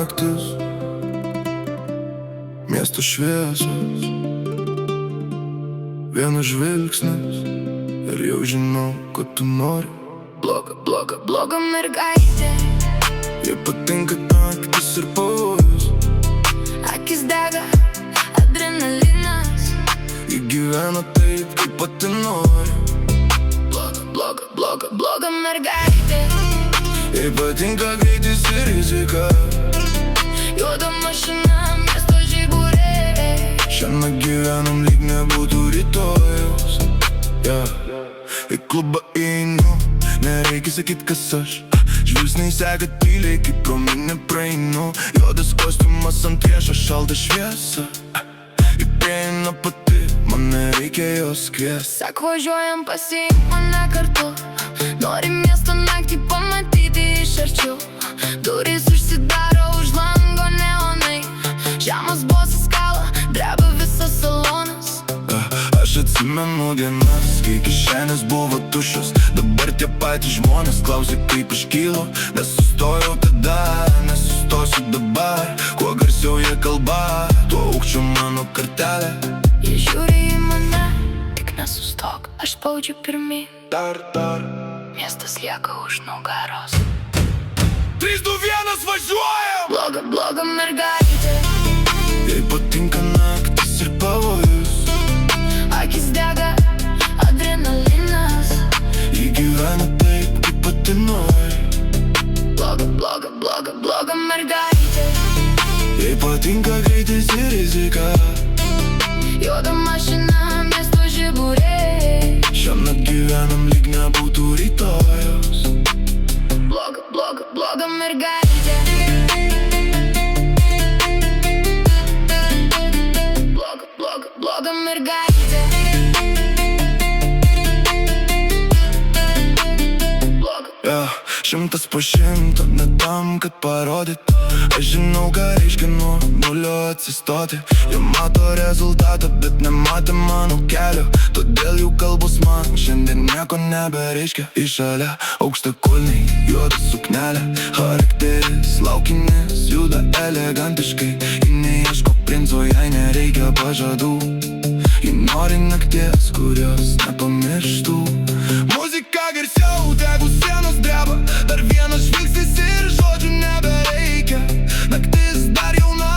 naktis, miesto šviesos, vienas žvilgsnis ir jau žinau, ko tu nori. Bloga mergaitė, Jai patinka naktis ir pavojus, akis dega, adrenalinas. ji gyvena taip, kaip pati nori. Bloga mergaitė, Jai patinka greitis ir rizika, juoda mašina, miesto žiburiai. šiandien gyvenam lyg nebūtų rytojus. Į klubą einu, nereikia sakyt, kas aš. Žvilgsniai seka tyliai, kaip pro mane praeinu. Juodas kostiumas ant riešo, šalta šviesa. Ji prieina pati, man nereikia jos kviest. Sak važiuojam pasiimk mane kartu, nori miestą naktį pamatyti iš arčiau. Durys užsidaro, už lango neonai, žemas bosas kala, dreba visas salonas. Aš atsimenu dienas, kai kišenės buvo tuščios. Dabar tie patys žmonės klausia, kaip iškylo. Nesustojau tada, nesustosiu dabar. Kuo garsiau jie kalba, tuo aukščiau mano kartelė. Jie žiūri į mane, tik nesustok, aš spaudžiu pirmyn. Dar, Miestas lieka už nugaros. 3, 2, 1, važiuojam! Bloga mergaitė, Jai patinka naktis ir pavojus, akis dega, adrenalinas. ji gyvena taip, kaip pati nori. Bloga mergaitė, Jai patinka greitis ir rizika, juoda mašina, miesto žiburiai. šiandien gyvenam lyg nebūtų rytojus. Bloga mergaitė, bloga mergaitė. 100 po 100, ne tam, kad parodyt. Aš žinau, ką reiškia nuo nulio atsistoti. Jie mato rezultatą, bet nematė mano kelio. Todėl jų kalbos man šiandien nieko nebereiškia. Į šalia aukštakulniai, juoda suknelė, charakteris, laukinis, juda elegantiškai. Ji neieško princo, jai nereikia pažadų. Ji nori nakties, kurios nepamirštų. Muzika garsiau, tegu sienos dreba. Dar vienas žvilgsnis ir žodžių nebereikia. Naktis dar jauna,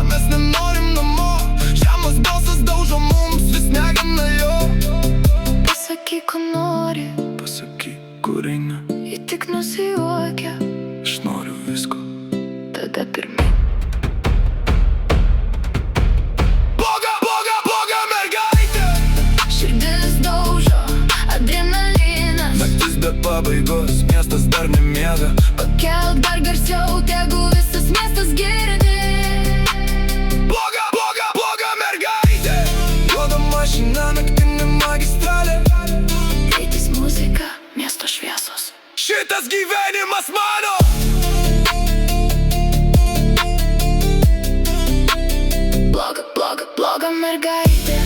mes nenorim namo. Žemas balsas daužo mums, vis negana jo. Pasakyk, ko nori, Pasakyk, kur eini, ji tik nusijuokia. aš noriu visko. Tada pirmyn. Bloga mergaitė, Širdis daužo, adrenalinas. naktis be pabaigos, miestas dar nemiega. Pakelk dar garsiau, tegu visas miestas girdi. Bloga mergaitė, juoda mašina, naktinė magistralė. Greitis, muzika, miesto šviesos. Šitas gyvenimas mano. Bloga mergaitė,